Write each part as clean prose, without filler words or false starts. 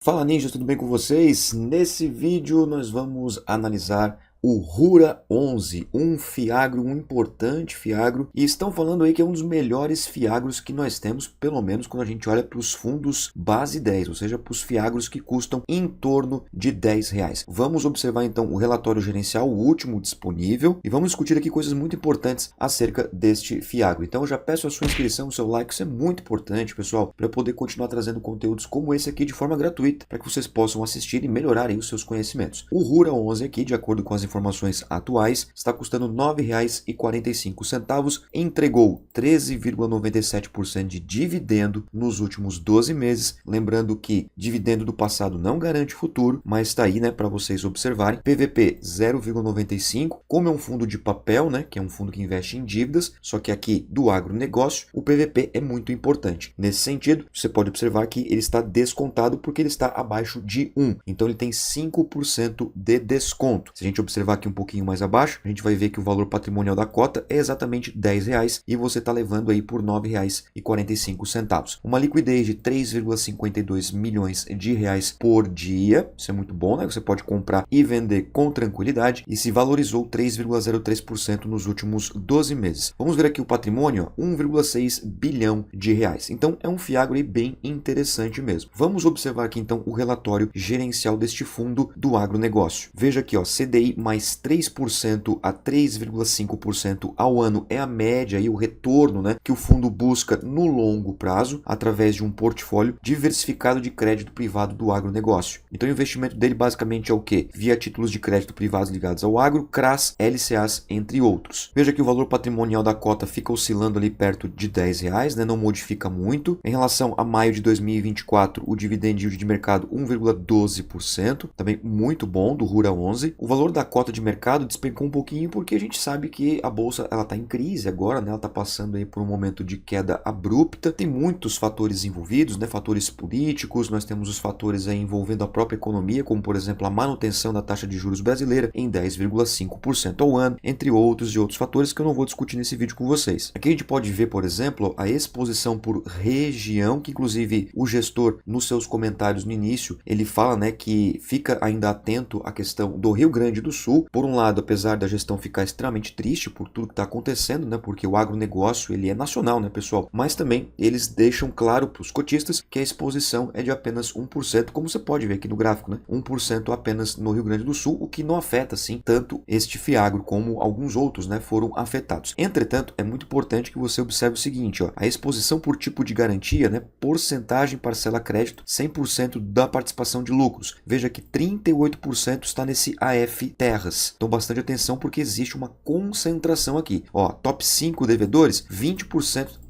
Fala ninjas, tudo bem com vocês? Nesse vídeo nós vamos analisar o Rura 11, um fiagro, um importante fiagro, e estão falando aí que é um dos melhores fiagros que nós temos, pelo menos quando a gente olha para os fundos base 10, ou seja, para os fiagros que custam em torno de R$ 10. Vamos observar então o relatório gerencial, o último disponível, e vamos discutir aqui coisas muito importantes acerca deste fiagro. Então eu já peço a sua inscrição, o seu like, isso é muito importante, pessoal, para eu poder continuar trazendo conteúdos como esse aqui de forma gratuita, para que vocês possam assistir e melhorarem os seus conhecimentos. O Rura 11 aqui, de acordo com as informações atuais, está custando R$ 9,45, entregou 13,97% de dividendo nos últimos 12 meses, lembrando que dividendo do passado não garante futuro, mas está aí, né, para vocês observarem. PVP 0,95, como é um fundo de papel, né, que é um fundo que investe em dívidas, só que aqui do agronegócio, o PVP é muito importante. Nesse sentido, você pode observar que ele está descontado porque ele está abaixo de 1, então ele tem 5% de desconto. Se a gente observar aqui um pouquinho mais abaixo, a gente vai ver que o valor patrimonial da cota é exatamente R$ 10 e você está levando aí por R$ 9,45. Uma liquidez de 3,52 milhões de reais por dia, isso é muito bom, né? Você pode comprar e vender com tranquilidade e se valorizou 3,03% nos últimos 12 meses. Vamos ver aqui o patrimônio, 1,6 bilhão de reais. Então é um fiagro aí bem interessante mesmo. Vamos observar aqui então o relatório gerencial deste fundo do agronegócio. Veja aqui, ó, CDI mais 3% a 3,5% ao ano é a média e o retorno, né, que o fundo busca no longo prazo através de um portfólio diversificado de crédito privado do agronegócio. Então o investimento dele basicamente é o quê? Via títulos de crédito privados ligados ao agro, CRAs, LCAs, entre outros. Veja que o valor patrimonial da cota fica oscilando ali perto de R$ 10, né, não modifica muito. Em relação a maio de 2024, o dividend yield de mercado 1,12%, também muito bom do Rura 11. O valor da cota de mercado despencou um pouquinho porque a gente sabe que a bolsa ela está em crise agora, né? Ela está passando aí por um momento de queda abrupta. Tem muitos fatores envolvidos, né? Fatores políticos, nós temos os fatores aí envolvendo a própria economia, como por exemplo a manutenção da taxa de juros brasileira em 10,5% ao ano, entre outros e outros fatores que eu não vou discutir nesse vídeo com vocês. Aqui a gente pode ver, por exemplo, a exposição por região, que inclusive o gestor nos seus comentários no início, ele fala, né, que fica ainda atento à questão do Rio Grande do Sul. Por um lado, apesar da gestão ficar extremamente triste por tudo que está acontecendo, né, porque o agronegócio ele é nacional, né, pessoal, mas também eles deixam claro para os cotistas que a exposição é de apenas 1%, como você pode ver aqui no gráfico, né, 1% apenas no Rio Grande do Sul, o que não afeta, assim, tanto este fiagro como alguns outros, né, foram afetados. Entretanto, é muito importante que você observe o seguinte, ó, a exposição por tipo de garantia, né, porcentagem parcela crédito, 100% da participação de lucros. Veja que 38% está nesse AF Terras. Então bastante atenção porque existe uma concentração aqui. Ó, top 5 devedores, 20%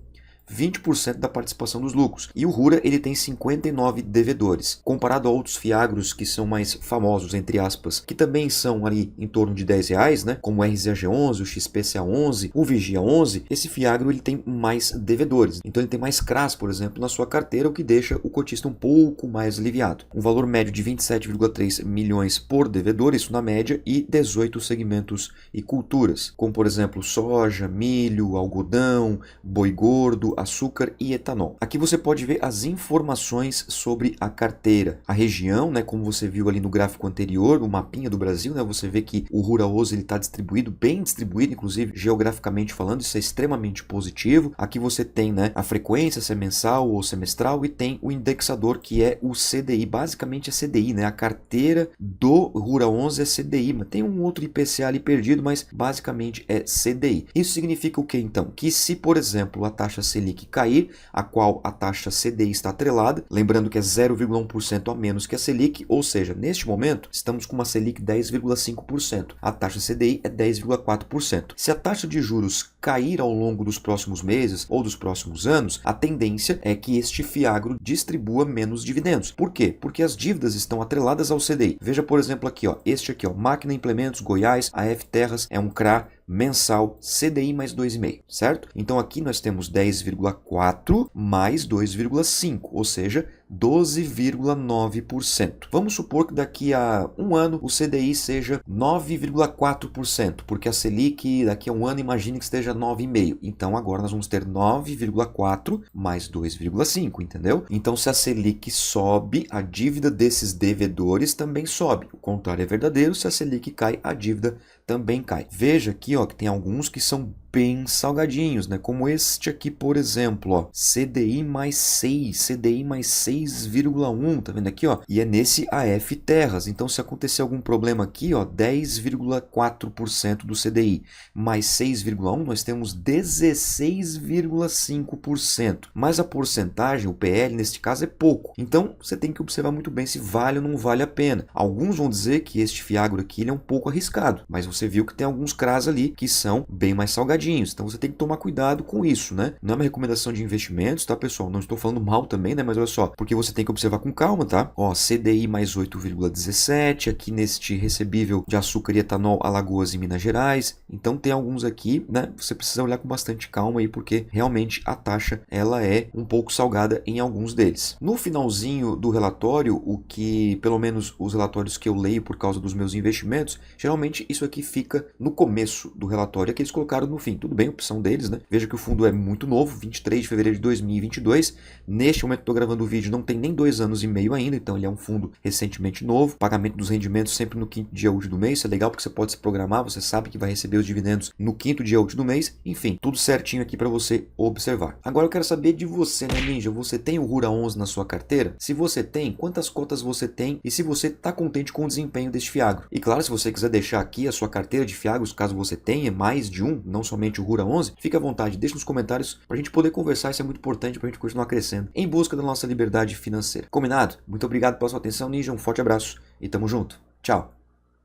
da participação dos lucros. E o Rura ele tem 59 devedores. Comparado a outros fiagros que são mais famosos, entre aspas, que também são ali em torno de R$ 10, né? Como o RZG11, o XPCA11, o Vigia11, esse fiagro ele tem mais devedores. Então ele tem mais CRAs, por exemplo, na sua carteira, o que deixa o cotista um pouco mais aliviado. Um valor médio de 27,3 milhões por devedor, isso na média, e 18 segmentos e culturas, como por exemplo soja, milho, algodão, boi gordo, açúcar e etanol. Aqui você pode ver as informações sobre a carteira, a região, né, como você viu ali no gráfico anterior, o mapinha do Brasil, né, você vê que o Rura 11 ele está distribuído, bem distribuído, inclusive geograficamente falando, isso é extremamente positivo. Aqui você tem, né, a frequência, se é mensal ou semestral, e tem o indexador que é o CDI, basicamente é CDI, né, a carteira do Rura 11 é CDI, mas tem um outro IPCA ali perdido, mas basicamente é CDI. Isso significa o que então? Que se, por exemplo, a taxa Selic cair, a qual a taxa CDI está atrelada, lembrando que é 0,1% a menos que a Selic, ou seja, neste momento estamos com uma Selic 10,5%, a taxa CDI é 10,4%. Se a taxa de juros cair ao longo dos próximos meses ou dos próximos anos, a tendência é que este fiagro distribua menos dividendos. Por quê? Porque as dívidas estão atreladas ao CDI. Veja, por exemplo, aqui, ó, este aqui, ó, Máquina Implementos Goiás, AF Terras, é um CRA mensal CDI mais 2,5, certo? Então aqui nós temos 10,4 mais 2,5, ou seja, 12,9%. Vamos supor que daqui a um ano o CDI seja 9,4%, porque a Selic daqui a um ano imagine que esteja 9,5%. Então agora nós vamos ter 9,4 mais 2,5, entendeu? Então se a Selic sobe, a dívida desses devedores também sobe. O contrário é verdadeiro, se a Selic cai, a dívida também cai. Veja aqui, ó, que tem alguns que são bem salgadinhos, né? Como este aqui, por exemplo, ó, CDI mais 6, CDI mais 6,1, tá vendo aqui, ó? E é nesse AF Terras. Então, se acontecer algum problema aqui, ó, 10,4% do CDI mais 6,1, nós temos 16,5%. Mas a porcentagem, o PL, neste caso é pouco. Então, você tem que observar muito bem se vale ou não vale a pena. Alguns vão dizer que este Fiagro aqui ele é um pouco arriscado, mas você viu que tem alguns CRAs ali que são bem mais salgadinhos. Então você tem que tomar cuidado com isso, né? Não é uma recomendação de investimentos, tá, pessoal? Não estou falando mal também, né? Mas olha só, porque você tem que observar com calma, tá? Ó, CDI mais 8,17, aqui neste recebível de açúcar e etanol Alagoas e Minas Gerais. Então tem alguns aqui, né? Você precisa olhar com bastante calma aí, porque realmente a taxa, ela é um pouco salgada em alguns deles. No finalzinho do relatório, o que, pelo menos os relatórios que eu leio por causa dos meus investimentos, geralmente isso aqui fica no começo do relatório, é que eles colocaram no fim. Tudo bem, opção deles, né? Veja que o fundo é muito novo, 23 de fevereiro de 2022. Neste momento que estou gravando o vídeo, não tem nem 2 anos e meio ainda, então ele é um fundo recentemente novo. Pagamento dos rendimentos sempre no quinto dia útil do mês. Isso é legal porque você pode se programar, você sabe que vai receber os dividendos no quinto dia útil do mês. Enfim, tudo certinho aqui para você observar. Agora eu quero saber de você, né, Ninja? Você tem o Rura 11 na sua carteira? Se você tem, quantas cotas você tem e se você está contente com o desempenho deste Fiagro? E claro, se você quiser deixar aqui a sua carteira de Fiagros, caso você tenha mais de um, não somente o Rura 11, fique à vontade, deixe nos comentários para a gente poder conversar, isso é muito importante para a gente continuar crescendo em busca da nossa liberdade financeira. Combinado? Muito obrigado pela sua atenção, Ninja, um forte abraço e tamo junto. Tchau!